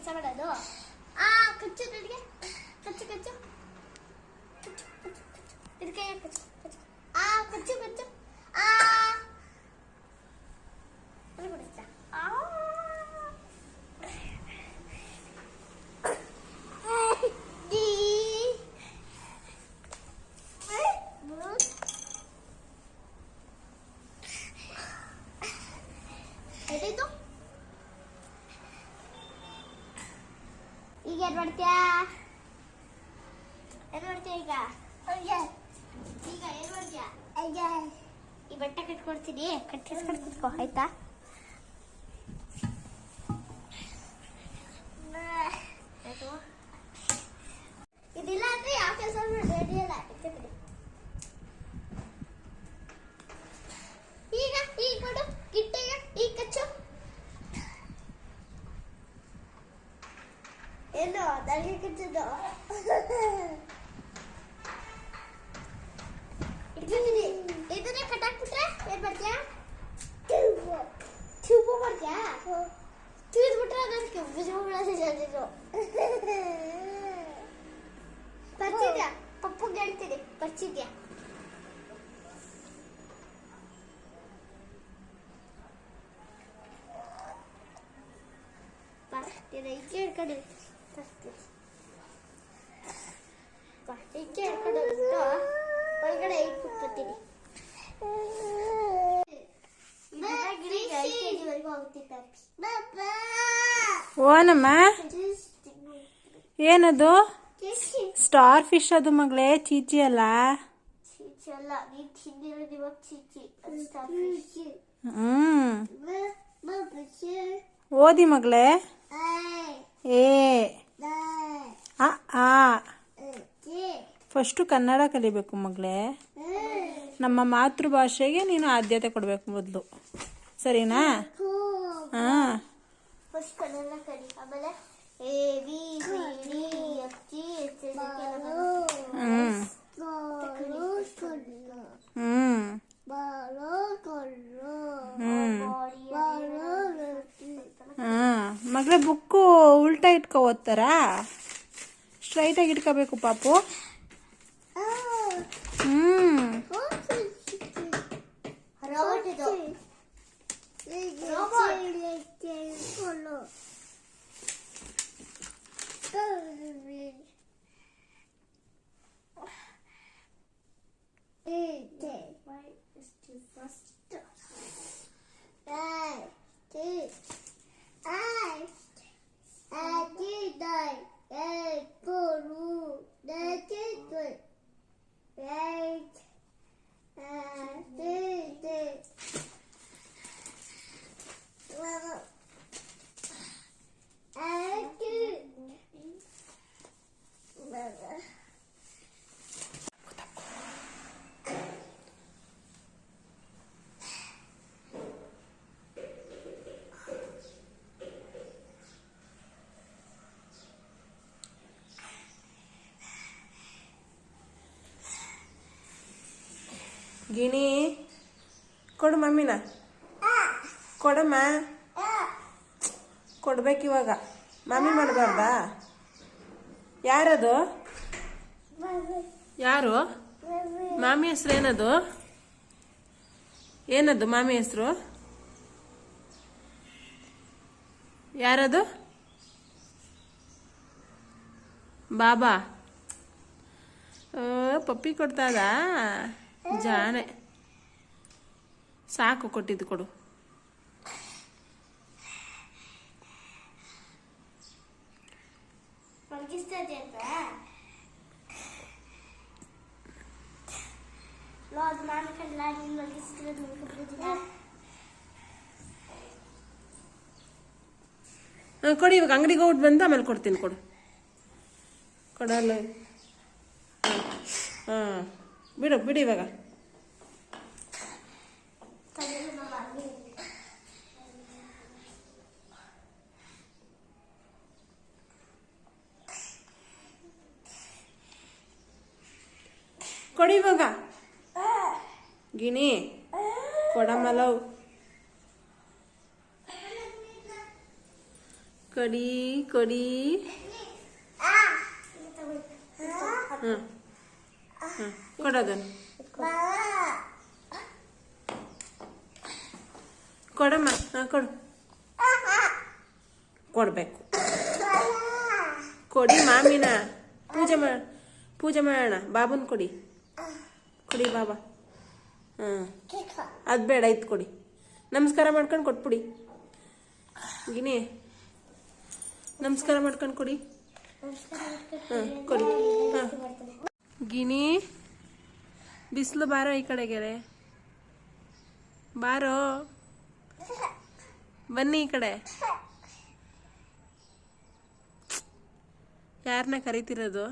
ಕೆಲಸ ಮಾಡೋದು. ಕಚ್ಚು ನನಗೆ, ಕಚ್ಚು ಕಚ್ಚು ಕಚ್ಚು ಇದಕ್ಕೆ ಕಚ್ಚು ಕಚ್ಚು ಕಚ್ಚು ಕಚ್ಚು ಕೊಡುತ್ತಾ ಈಗ ಏನ್ ಮಾಡ್ತೀಯಾ? ಈಗ ಏನ್ ಮಾಡ್ತೀಯಾ? ಈ ಬಟ್ಟೆ ಕಟ್ಕೊಡ್ತೀನಿ, ಕಟ್ಟಿಸ್ಕೊಂಡು ಕುತ್ಕೋ ಆಯ್ತಾ? ಇದಿಲ್ಲ ಅಂದ್ರೆ ಯಾವ ಕೆಲಸ ರೆಡಿ ಇಲ್ಲ. ಈಗ ಕೊಡು ಗಿಟ್ಟಿಗೆ, ಈಗ ಕಚ್ಚು. ಏನು ನನಗೆ ಕಚ್ಚೋದು? ಇದನ್ನೇ ಕಟ್ಟಾಕ್ಬಿಟ್ರೆ ಏನ್ ಮಾಡ್ತೀಯಾ? ಟ್ಯೂಬ್ ಮಾಡ್ತೀಯಾ? ತಿವಿದ್ಬಿಟ್ರೆ ಅದಕ್ಕೆ ಬರ್ತಿದ್ಯಾ? ಪಪ್ಪಗೆ ಹೇಳ್ತೀನಿ, ಬರ್ತಿದ್ಯಾ? ಹಿಂಗೆ ಹಿಡ್ಕೊಂಡು ಒಳಗಡೆ ಇಟ್ಬಿಡ್ತೀನಿ. ಓನಮ್ಮ, ಏನದು? ಸ್ಟಾರ್ ಫಿಶ್ ಅದು ಮಗಳೇ, ಚೀಚಿ ಅಲ್ಲ. ಓದಿ ಮಗಳೇ. ಏ ಆ ಫಸ್ಟು ಕನ್ನಡ ಕಲಿಬೇಕು ಮಗಳೇ. ನಮ್ಮ ಮಾತೃಭಾಷೆಗೆ ನೀನು ಆದ್ಯತೆ ಕೊಡಬೇಕು ಮೊದಲು, ಸರಿನಾ? ಮಗಳೇ, ಬುಕ್ಕು ಉಲ್ಟಾ ಇಟ್ಕೊ ಓದ್ತಾರಾ? ಸ್ಟ್ರೈಟಾಗಿ ಇಟ್ಕೋಬೇಕು ಪಾಪು. ಗಿಣಿ ಕೊಡು ಮಮ್ಮಿನ, ಕೊಡಮ್ಮ. ಕೊಡ್ಬೇಕಿವಾಗ, ಮಮ್ಮಿ ಮಾಡಬಾರ್ದಾ? ಯಾರದು? ಯಾರು? ಮಾಮಿ ಹೆಸರು ಏನದು? ಏನದು ಮಾಮಿ ಹೆಸರು? ಯಾರದು? ಬಾಬಾ. ಪಪ್ಪಿ ಕೊಡ್ತಾದ? ಜಾಣೆ. ಸಾಕು, ಕೊಟ್ಟಿದ್ದು ಕೊಡು. ಕೊಡಿ, ಇವಾಗ ಅಂಗಡಿಗೆ ಹೋಗ್ಬಿಟ್ಟು ಬಂದು ಆಮೇಲೆ ಕೊಡ್ತೀನಿ. ಕೊಡು, ಕೊಡಲ್ಲ. ಬಿಡು ಬಿಡು ಇವಾಗ. ಕೊಡಿ ಇವಾಗ. ಗಿಣಿ ಕೊಡಮಲವ್. ಕೊಡಿ ಕೊಡಿ. ಹಾಂ ಹಾಂ ಕೊಡೋದನ್ನು ಕೊಡಮ್ಮ. ಹಾಂ ಕೊಡು. ಕೊಡಬೇಕು. ಕೊಡಿ ಮಾಮಿನ. ಪೂಜೆ ಮಾಡೋಣ. ಬಾಬನ್ ಕೊಡಿ. ಕೊಡಿ ಬಾಬಾ. ಹಾಂ ಅದು ಬೇಡ, ಇತ್ತು ಕೊಡಿ. ನಮಸ್ಕಾರ ಮಾಡ್ಕೊಂಡು ಕೊಟ್ಬಿಡಿ. ಗಿನಿ ನಮಸ್ಕಾರ ಮಾಡ್ಕೊಂಡು ಕೊಡಿ. ಹಾಂ ಕೊಡಿ. ಹಾಂ ಗಿನಿ ಬಿಸಿಲು ಬಾರೋ ಈ ಕಡೆಗೆ. ಬಾರೋ, ಬನ್ನಿ ಈ ಕಡೆ. ಯಾರನ್ನ ಕರಿತಿರೋದು?